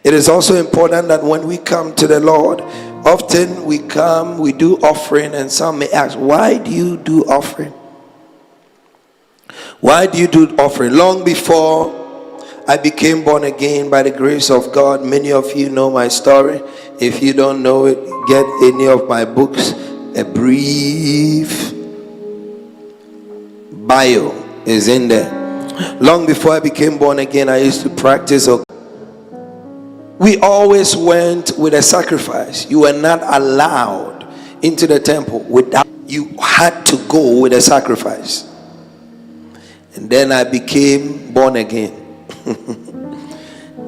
It is also important that when we come to the Lord, often we come, we do offering, and some may ask, why do you do offering? Why do you do offering? Long before I became born again by the grace of God, many of you know my story. If you don't know it, get any of my books, a brief bio is in there. Long before I became born again, I used to practice. We always went with a sacrifice. You were not allowed into the temple without, you had to go with a sacrifice. And then I became born again.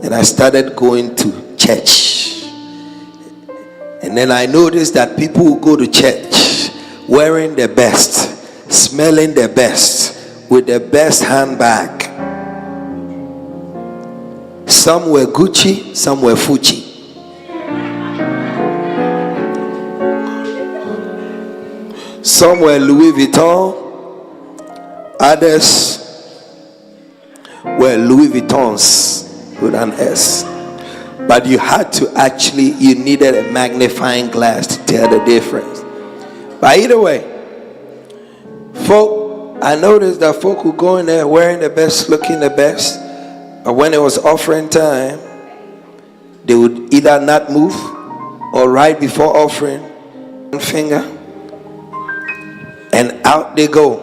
And I started going to church. And then I noticed that people who go to church wearing the best, smelling the best, with the best handbag. Some were Gucci, some were Fuji. Some were Louis Vuitton, others were Louis Vuittons with an S. But you had to you needed a magnifying glass to tell the difference. But either way, I noticed that folk who go in there wearing the best, looking the best, and when it was offering time, they would either not move or right before offering, one finger, and out they go.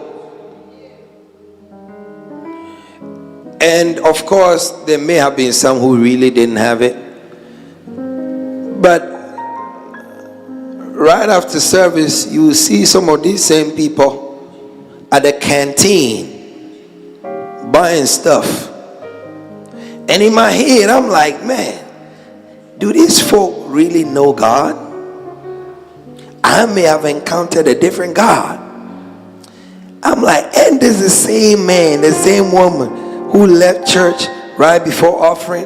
And of course, there may have been some who really didn't have it. But right after service, you will see some of these same people at the canteen buying stuff. And in my head, I'm like, man, do these folk really know God? I may have encountered a different God. I'm like, and this is the same man, the same woman who left church right before offering